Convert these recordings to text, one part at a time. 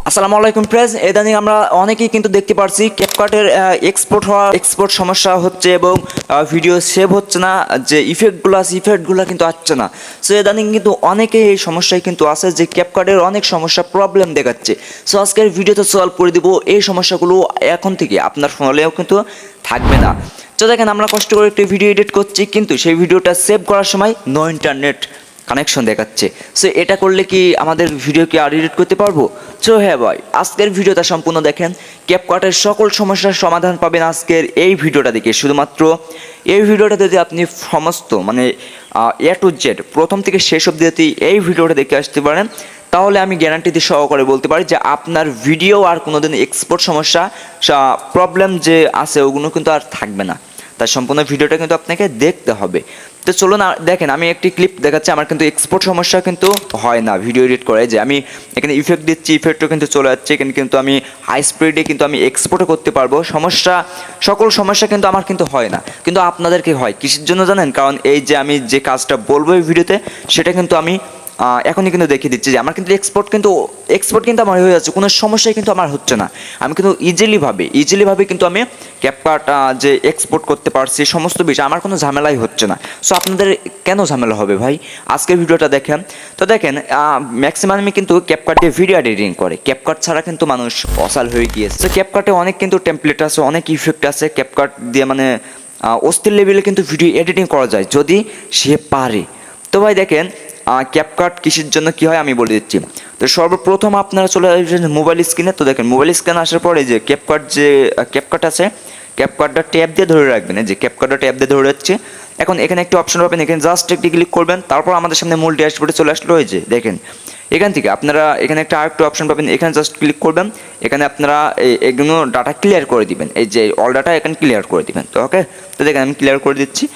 আসসালামু আলাইকুম ফ্রেন্ডস, ইদানিং আমরা অনেকেই কিন্তু দেখতে পারছি ক্যাপকাটের এক্সপোর্ট সমস্যা হচ্ছে এবং ভিডিও সেভ হচ্ছে না, যে ইফেক্টগুলো কিন্তু আসছে না। সো ইদানিং কিন্তু অনেকেই এই সমস্যায় কিন্তু আছে যে ক্যাপকাটের অনেক সমস্যা প্রবলেম দেখাচ্ছে। সো আজকের ভিডিওতে সলভ করে দিব এই সমস্যাগুলো, এখন থেকে আপনার ফোনেও কিন্তু থাকবে না। তো দেখেন, আমরা কষ্ট করে একটি ভিডিও এডিট করছি, কিন্তু সেই ভিডিওটা সেভ করার সময় নো ইন্টারনেট কানেকশন দেখাচ্ছে। সো এটা করলে কি আমাদের ভিডিও কি আর এডিট করতে পারবো? সো হ্যাঁ ভাই, আজকের ভিডিওটা সম্পূর্ণ দেখেন, ক্যাপকাটের সকল সমস্যার সমাধান পাবেন আজকের এই ভিডিওটা দেখে। শুধুমাত্র এই ভিডিওটা যদি আপনি সমস্ত এ টু জেড প্রথম থেকে শেষ অবধি যদি এই ভিডিওটা দেখে আসতে পারেন, তাহলে আমি গ্যারান্টি দিয়ে সহকারে বলতে পারি যে আপনার ভিডিও আর কোনোদিন এক্সপোর্ট সমস্যা প্রবলেম যে আছে ওগুলো কিন্তু আর থাকবে না। তার সম্পূর্ণ ভিডিওটা কিন্তু আপনাকে দেখতে হবে। তো চলুন দেখেন, আমি একটি ক্লিপ দেখাচ্ছি। আমার কিন্তু এক্সপোর্ট সমস্যা কিন্তু হয় না ভিডিও এডিট করে, যে আমি এখানে ইফেক্ট দিচ্ছি, ইফেক্টও কিন্তু চলে যাচ্ছে। এখানে কিন্তু আমি হাই স্পিডে কিন্তু আমি এক্সপোর্টও করতে পারবো। সকল সমস্যা কিন্তু আমার কিন্তু হয় না, কিন্তু আপনাদেরকে হয়। কিসের জন্য জানেন? কারণ এই যে আমি যে কাজটা বলবো এই ভিডিওতে, সেটা কিন্তু আমি এখনই কিন্তু দেখিয়ে দিচ্ছি যে আমার কিন্তু এক্সপোর্ট কিন্তু আমার হয়ে যাচ্ছে, কোনো সমস্যাই কিন্তু আমার হচ্ছে না। আমি কিন্তু ইজিলিভাবে কিন্তু আমি ক্যাপকাট যে এক্সপোর্ট করতে পারছি, সমস্ত বিষয় আমার কোনো ঝামেলাই হচ্ছে না। সো আপনাদের কেন ঝামেলা হবে ভাই? আজকের ভিডিওটা দেখেন। তো দেখেন, ম্যাক্সিমামই কিন্তু ক্যাপকাট দিয়ে ভিডিও এডিটিং করে, ক্যাপকাট ছাড়া কিন্তু মানুষ অসাল হয়ে গিয়েছে। তো ক্যাপকাটে অনেক কিন্তু টেমপ্লেট আছে, অনেক ইফেক্ট আছে। ক্যাপকাট দিয়ে অস্থির লেভেলে কিন্তু ভিডিও এডিটিং করা যায় যদি সে পারে। তো ভাই দেখেন, ক্যাপকাট কিসের জন্য কী হয় আমি বলে দিচ্ছি। তো সর্বপ্রথম আপনারা চলে আসবেন মোবাইল স্ক্রিনে। তো দেখেন, মোবাইল স্ক্রিনে আসার পরে যে ক্যাপকাট আছে, ক্যাপকাটটা ট্যাব দিয়ে ধরে রাখবেন। যে ক্যাপকাটটা ট্যাব দিয়ে ধরে রাখছে। এখন এখানে একটি অপশন পাবেন, এখানে জাস্ট একটি ক্লিক করবেন। তারপর আমাদের সামনে মূল ড্যাশবোর্ডে চলে আসলো। এই যে দেখেন, এখান থেকে আপনারা এখানে একটা আরেকটা অপশন পাবেন, এখানে জাস্ট ক্লিক করবেন। এখানে আপনারা এগুলো ডাটা ক্লিয়ার করে দিবেন, এই যে অল ডাটা এখানে ক্লিয়ার করে দিবেন। তো ওকে, তো দেখেন আমি ক্লিয়ার করে দিচ্ছি।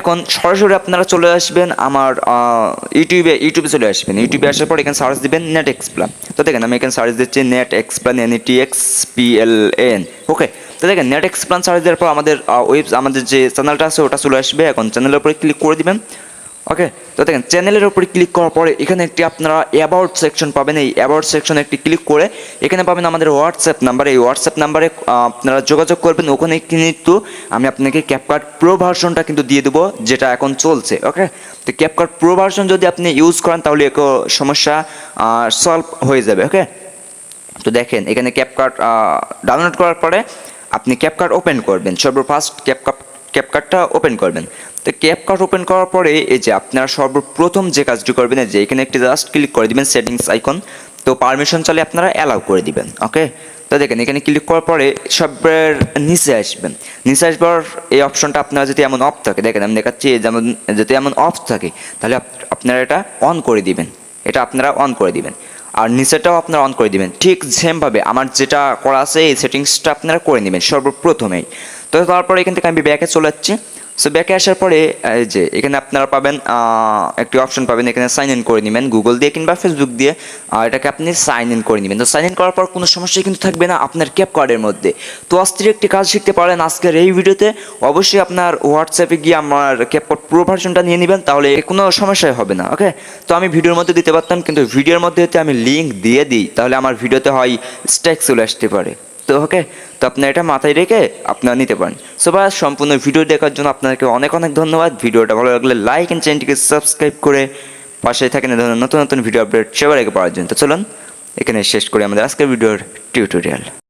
এখন সরাসরি আপনারা চলে আসবেন আমার ইউটিউবে চলে আসবেন। ইউটিউবে আসার পর এখানে সার্চ দিবেন নেট এক্সপ্লেন। তো দেখেন আমি এখানে সার্চ দিচ্ছি নেট এক্সপ্লেন, NETXPLN। ওকে, তো দেখেন নেট এক্সপ্লেন সার্চ দেওয়ার পর আমাদের যে চ্যানেলটা আছে ওটা চলে আসবে। এখন চ্যানেলের উপরে ক্লিক করে দিবেন। ওকে, তো দেখেন চ্যানেলের উপরে ক্লিক করার পরে এখানে একটি আপনারা অ্যাবাউট সেকশন পাবেন। এই অ্যাবাউট সেকশনে একটি ক্লিক করে এখানে পাবেন আমাদের হোয়াটসঅ্যাপ নাম্বার। এই হোয়াটসঅ্যাপ নাম্বারে আপনারা যোগাযোগ করবেন। ওখানে কিন্তু আমি আপনাকে ক্যাপকাট প্রো ভার্সনটা কিন্তু দিয়ে দেবো, যেটা এখন চলছে। ওকে, তো ক্যাপকাট প্রো ভার্সন যদি আপনি ইউজ করেন তাহলে সমস্যা সলভ হয়ে যাবে। ওকে, তো দেখেন এখানে ক্যাপকাট ডাউনলোড করার পরে আপনি ক্যাপকাট ওপেন করবেন। সর্বফার্স্ট ক্যাপকাটটা ওপেন করবেন। তো ক্যাপকাট ওপেন করার পরে এই যে আপনারা সর্বপ্রথম যে কাজটি করবেন, যে এখানে একটি জাস্ট ক্লিক করে দিবেন সেটিংস আইকন। তো পারমিশন চালিয়ে আপনারা অ্যালাউ করে দিবেন। ওকে, তো দেখেন এখানে ক্লিক করার পরে সবের নিচে আসবেন। নিচে আসবার এই অপশনটা আপনারা যদি এমন অফ থাকে, দেখেন আমি দেখাচ্ছি, যেমন যদি এমন অফ থাকে তাহলে আপনারা এটা অন করে দিবেন। এটা আপনারা অন করে দিবেন। আর নিচেটাও আপনারা অন করে দিবেন। ঠিক সেমভাবে আমার যেটা করা আছে এই সেটিংসটা আপনারা করে নেবেন সর্বপ্রথমেই। তো তারপরে এখান থেকে আমি ব্যাকে চলে যাচ্ছি। সো ব্যাকে আসার পরে এই যে এখানে আপনারা পাবেন একটি অপশন পাবেন, এখানে সাইন ইন করে নেবেন গুগল দিয়ে কিংবা ফেসবুক দিয়ে। এটাকে আপনি সাইন ইন করে নেবেন। তো সাইন ইন করার পর কোনো সমস্যাই কিন্তু থাকবে না আপনার ক্যাপকাটের মধ্যে। তো অস্থির একটি কাজ শিখতে পারেন আজকের এই ভিডিওতে। অবশ্যই আপনার হোয়াটসঅ্যাপে গিয়ে আমার ক্যাপকাট প্রো ভার্সনটা নিয়ে নেবেন, তাহলে কোনো সমস্যাই হবে না। ওকে, তো আমি ভিডিওর মধ্যে দিতে পারতাম, কিন্তু ভিডিওর মধ্যে যদি আমি লিঙ্ক দিয়ে দিই তাহলে আমার ভিডিওতে হয় স্ট্যাক চলে আসতে পারে। তো ওকে, তো আপনার এটা মাথায় রেখে আপনারা নিতে পারেন। সো ভাই, সম্পূর্ণ ভিডিও দেখার জন্য আপনাকে অনেক অনেক ধন্যবাদ। ভিডিওটা ভালো লাগলে লাইক এন্ড চ্যানেলটিকে সাবস্ক্রাইব করে পাশে থাকেন নতুন নতুন ভিডিও আপডেট সবার আগে পাওয়ার জন্য। তো চলুন এখানে শেষ করে আমাদের আজকের ভিডিওর টিউটোরিয়াল।